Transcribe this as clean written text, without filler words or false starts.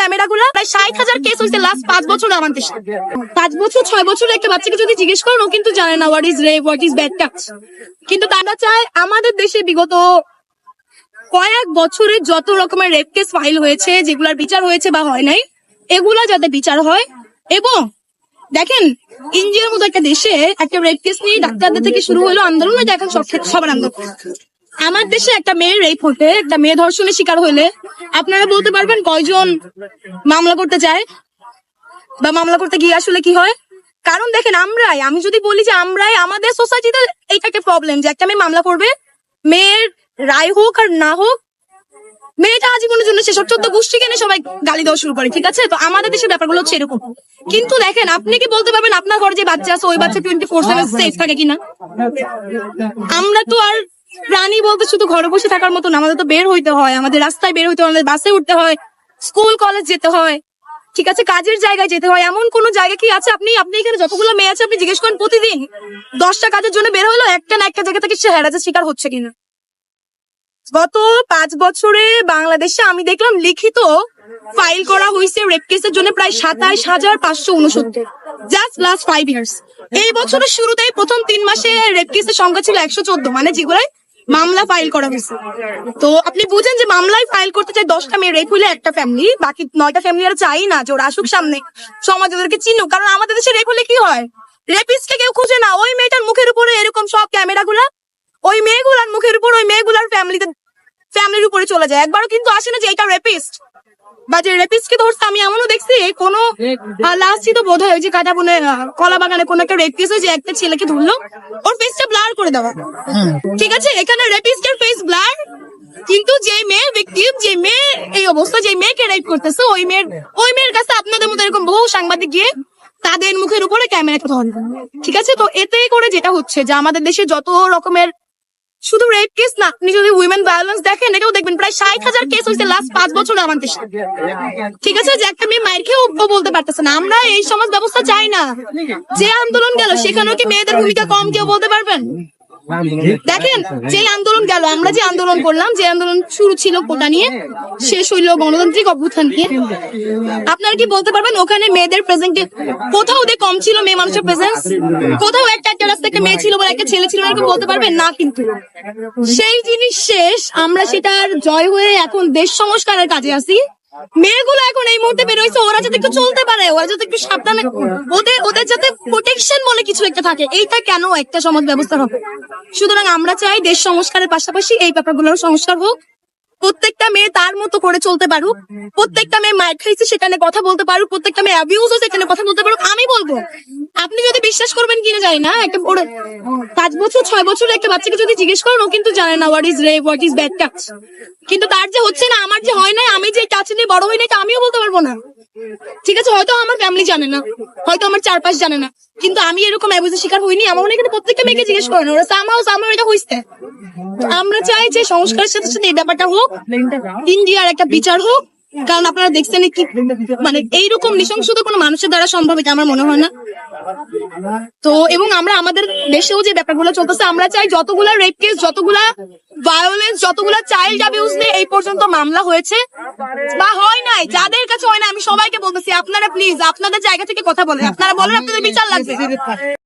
ক্যামেরাগুলো প্রায় 60,000 কেস হয়েছে লাস্ট 5 বছর আমার দেশে। 5 বছর 6 বছরের একটা বাচ্চাকে যদি জিজ্ঞেস করেন ও কিন্তু জানে না what is rape, what is bad touch. কিন্তু তারা চায় আমাদের দেশে বিগত কয়েক বছরে যত রকমের রেপ কেস ফাইল হয়েছে, যেগুলার বিচার হয়েছে বা হয় নাই, এগুলা যাতে বিচার হয়। এবং দেখেন ইন্ডিয়ার মতো একটা দেশে একটা রেপ কেস নিয়ে ডাক্তারদের থেকে শুরু হলো আন্দোলন, এটা এখন সবার আন্দোলন। আমার দেশে একটা মেয়ের রেপ হতে, একটা মেয়ে ধর্ষণের শিকার হইলে আপনারা বলতে পারবেন কয়জন মামলা করতে চায় বা মামলা করতে গিয়ে আসলে কি হয়? কারণ দেখেন আমি যদি বলি যে আমাদের সোসাইটিতে এইটা একটা প্রবলেম যে একটা মেয়ে মামলা করবে, মেয়ের রায় হোক আর না হোক, মেয়েটা আজীবনের জন্য সেসব 14 গোষ্ঠী কেনে সবাই গালি দেওয়া শুরু করে। ঠিক আছে, তো আমাদের দেশের ব্যাপারগুলো হচ্ছে এরকম। কিন্তু দেখেন আপনি কি বলতে পারবেন আপনার ঘরে যে বাচ্চা আছে ওই বাচ্চা 24/7 সেফ থাকে কিনা? আমরা তো আর প্রাণী বলতে শুধু ঘরে বসে থাকার মতো না, আমাদের তো বের হইতে হয়, আমাদের রাস্তায় বের হইতে হয়, আমাদের বাসে উঠতে হয়, স্কুল কলেজ যেতে হয়, ঠিক আছে, কাজের জায়গায় যেতে হয়। এমন কোন জায়গা কি আছে আপনি এখানে যতগুলো মেয়ে আছে আপনি জিজ্ঞেস করেন প্রতিদিন 10টা কাজের জন্য বের হলো একটা না একটা জায়গা থেকে সে হ্যারাসের শিকার হচ্ছে কিনা? গত 5 বছরে বাংলাদেশে আমি দেখলাম লিখিত ফাইল করা হয়েছে রেপ কেসের জন্য প্রায় 27,569, জাস্ট লাস্ট 5 ইয়ার্স। এই বছরের শুরুতেই প্রথম 3 মাসে রেপ কেসের সংখ্যা ছিল 114, মানে যেগুলাই মামলা ফাইল করা হয়েছে। তো আপনি বুঝেন যে মামলায় ফাইল করতে চাই 10টা মেয়ে, রেপ হইলে একটা ফ্যামিলি, বাকি 9টা ফ্যামিলি আর চাই না যে ওরা আসুক সামনে, সমাজ ওদেরকে চিনুক। কারণ আমাদের দেশে রেপ হলে কি হয়, রেপিস্টকে কেউ খুঁজে না, ওই মেয়েটার মুখের উপরে এরকম সব ক্যামেরাগুলা ওই মেয়েগুলার মুখের উপর, ওই মেয়েগুলার ফ্যামিলির উপরে চলে যায়। একবারও কিন্তু আসে না যে এটা রেপিস্ট বা যে রেপিস্টকে ধরছে। আমি এমনও দেখছি কোনো লাস্টই তো বোধ হয় ওই যে কাটাবনে কলা বাগানে কোন একটা রেপ কেস যে একটা ছেলেকে ধরলো, ওর ফেসটা ব্লার করে দেওয়া। ঠিক আছে, এখানে রেপিস্টের ফেস ব্লার, কিন্তু যে মেয়ে ভিকটিম, যে মেয়ে এই অবস্থা, যে মেয়েকে রেপ করতেছে ওই মেয়ের কাছে আপনাদের মতো এরকম বহু সাংবাদিক গিয়ে তাদের মুখের উপরে ক্যামেরাটা ধরে। ঠিক আছে, তো এতে করে যেটা হচ্ছে যে আমাদের দেশে যত রকমের শুধু রেপ কেস না, আপনি যদি উইমেন ভায়োলেন্স দেখেন এটাও দেখবেন প্রায় 60,000 কেস হয়েছে লাস্ট 5 বছর আমার দেশে। ঠিক আছে, যে একটা মেয়ে মায়ের খেয়েও বলতে পারতেছে না। আমরা এই সমাজ ব্যবস্থা চাই না। যে আন্দোলন গেল সেখানেও কি মেয়েদের ভূমিকা কম কেউ বলতে পারবেন? দেখেন যে আন্দোলন গেল, আমরা যে আন্দোলন করলাম, যে আন্দোলন শুরু ছিল কোটা নিয়ে, শেষ হইলো গণতান্ত্রিক অভ্যুত্থান নিয়ে, আপনারা কি বলতে পারবেন ওখানে মেয়েদের প্রেজেন্ট কোথাও ওদের কম ছিল? মেয়ে মানুষের প্রেজেন্স কোথাও একটা রাস্তায় একটা মেয়ে ছিল বা একটা ছেলে ছিল এরকম বলতে পারবেন না? কিন্তু সেই জিনিস শেষ, আমরা সেটার জয় হয়ে এখন দেশ সংস্কারের কাজে আছি। মেয়েগুলো এখন এই মুহূর্তে বের হয়েছে, ওরা যাতে একটু চলতে পারে, ওরা যাতে একটু সাবধানে, ওদের যাতে প্রোটেকশন বলে কিছু একটা থাকে, এইটা কেন একটা সমাজ ব্যবস্থা হবে? সুতরাং আমরা চাই দেশ সংস্কারের পাশাপাশি এই ব্যাপারগুলোর সংস্কার হোক। প্রত্যেকটা মেয়ে তার মতো করে চলতে পারুক, প্রত্যেকটা মেয়ে মাইর খাইছে সেখানে কথা বলতে পারুক, প্রত্যেকটা মেয়ে অ্যাবিউজ হয়েছে সেখানে কথা বলতে পারুক। আমি বলবো, আপনি যদি বিশ্বাস করবেন কিনা জানি না, একটা 5 বছর 6 বছরের একটা বাচ্চাকে যদি জিজ্ঞেস করেন ও কিন্তু জানে না what is rape, what is bad touch. কিন্তু তার যে হচ্ছে না, আমার যে হয় না, আমি যে টাচ নিয়ে বড় হই না, এটা আমিও বলতে পারবো না। ঠিক আছে, হয়তো আমার ফ্যামিলি জানে না, হয়তো আমার চারপাশ জানে না, কিন্তু আমি এরকম অ্যাবিউজের শিকার হইনি। আমার মনে হয় প্রত্যেকটা মেয়েকে জিজ্ঞেস করেন, ওরা সামাও এটা হইছে। আমরা চাই যে সংস্কারের সাথে সাথে এই ব্যাপারটা হোক, ইন্ডিয়ার একটা বিচার হোক। কারণ আপনারা দেখছেন কি, মানে এইরকম নৃশংসতা কোনো মানুষের দ্বারা সম্ভব, এটা আমার মনে হয় না। তো এবং আমরা আমাদের দেশেও যে ব্যাপারগুলো চলতেছে, আমরা চাই যতগুলা রেপ কেস, যতগুলা ভায়োলেন্স, যতগুলা চাইল্ড অ্যাবিউজ নিয়ে এই পর্যন্ত মামলা হয়েছে বা হয় নাই, যাদের কাছে হয় না, আমি সবাইকে বলতেছি আপনারা প্লিজ আপনাদের জায়গা থেকে কথা বলেন, আপনারা বলেন আপনাদের বিচার লাগবে।